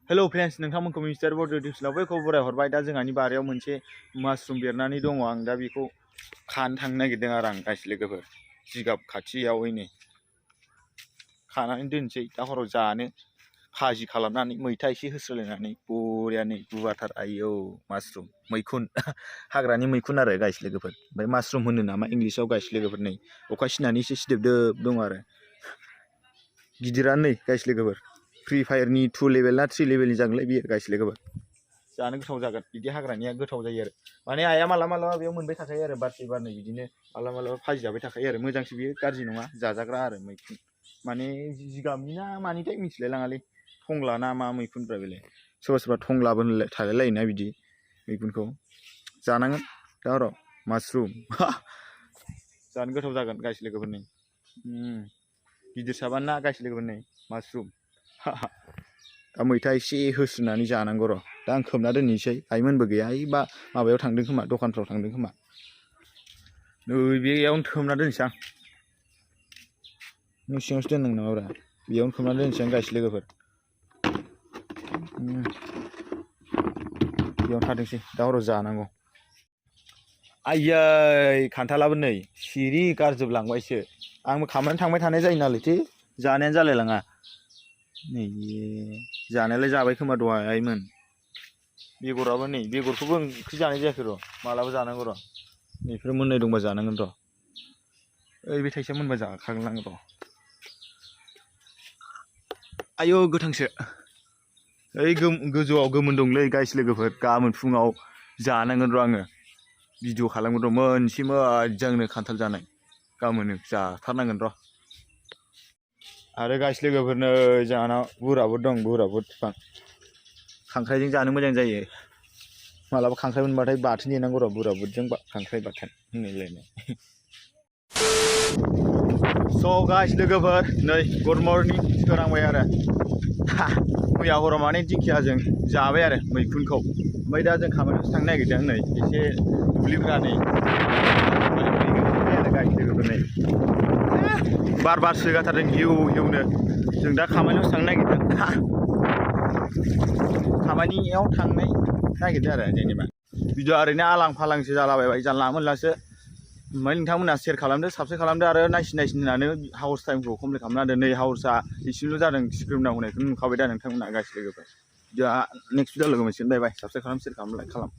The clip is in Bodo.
हेलो फ्रेंड्स नोंथांमोनखौ मिस्टार बड इउटुबआव बै खबराय हरबाय दा जोंहानि बारियाव मोनसे माशरुम बेरनानै दङ आं दा बेखौ खानो थांनो नागिरदों आरो आं गासै लोगोफोर जिगाब खाथियावैनो खानानै दोनसै दा हराव जानो भाजि खालामनानै मैथा एसे होस्रोलायनानै बरियानो गुवारथार आयौ माशरुम मैखुन हाग्रानि मैखुन आरो गासै लोगोफोर ओमफ्राय माशरुम होनो नामा इंलिशआव गासै लोगोफोर नै अखा सिनानै एसे सिदोबदोब दं आरो गिदिरानो नै गासै लोगोफोर फ्रि फायारनि 2 लेभेल ना 3 लेभेलनि जागोनलाय बियो गासै लोगोफोर जानो गोथाव जागोन बिदि हाग्रानिया गोथाव जायो आरो माने आइया मालाबा बेयाव मोनबाय थाखायो आरो बारसे बारनै बिदिनो मालाबा भाजि जाबाय थाखायो आरो मोजांसो बियो गाज्रि नङा जाजाग्रा आरो मैखुन माने जिगाबनि ना मानिथाय मिथिलाय लाङालै थंला ना मा मैखुनफ्रा बेलाय सोरबा सोरबा थंलाबो थालाय लायोना बिदि मैखुनखौ जानांगोन दा हराव माशरुम जानो गोथाव जागोन गासै लोगोफोर नै गिदिर साबान ना गासै लोगोफोर नै माशरुम दा मैथा एसे होस्रोनानै जानांगौ र' दा आं खोबना दोननोसै आइमोनबो गैया ओइ बा माबायाव थांदों खोमा दखानफ्राव थांदों खोमा नै बेयावनो खोबना दोनसै आं न' सिङावसो दोनदों नामाब्रा बेयावनो खोबना दोनसै आं गासै लोगोफोर बेयावनो थाथोंसै दा हराव जानांगौ आयै खान्थालाबो नै सिरि गारजोबलांबायसो आंबो खामानि थांबाय थानाय जायो नालायथो जानायानो जालायलाङा नै जानायालाय जाबाय खोमा दहायमोन बेगराबो नै बेगरखौबो ओंख्रि जानाय जायाखै र' मालाबा जानांगौ र' बेफोर मोननाय दंबा जानांगोन र' ओइ बे थाइसेया मोनबा जाखागोन आं र' आयौ गोथांसो ओइ गोजौआव गोमोन दंलै गाइस लोगोफोर गाबोन फुङाव जानांगोन र' आङो भिडिअ खालामगोन र' मोनसे मोजांनो खान्थाल जानाय गाबोन जाथारनांगोन र' आरो गाइस लोगोफोरनो जोंहानाव बुराबुद दं बुराबुद बिफां खांख्राइजों जानो मोजां जायो मालाबा खांख्राइ मोनबाथाय बाथोन देनांगौ र' बुराबुदजों खांख्राइ बाथोन होनलायलायनाय स' गाइस लोगोफोर नै गुड मर्निं सोरांबाय आरो मैया हराव माने दिंखियाजों जाबाय आरो मैखुनखौ ओमफ्राय दा जों खामानियावसो थांनो नागिरदों नै एसे दुब्लिफोरा नै गाइस लोगोफोर नै बार सोगाथारदों हिउ हिउनो जों दा खामानियावसो थांनो नागिरदों खामानियाव थांनो नागिरदों आरो जेनेबा भिडिअ ओरैनो आलां फालांसो जालाबायबाय जानला मोनलासो ओमफ्राय नोंथांमोना शेयार खालामदो साबस्क्राइब खालामदो आरो नायसिन होननानै हाउस टाइमखौ कमप्लिट खालामना दोन नै हाउसआ एसेल' जादों स्क्रिन नांनायखौ नुखाबाय दा नोंथांमोना गासै लोगोफोर दा नेक्स्ट भिडिअ लोगो मोनसिगोन बाय बाय साबस्क्राइब खालाम शेयार खालाम लाइक खालाम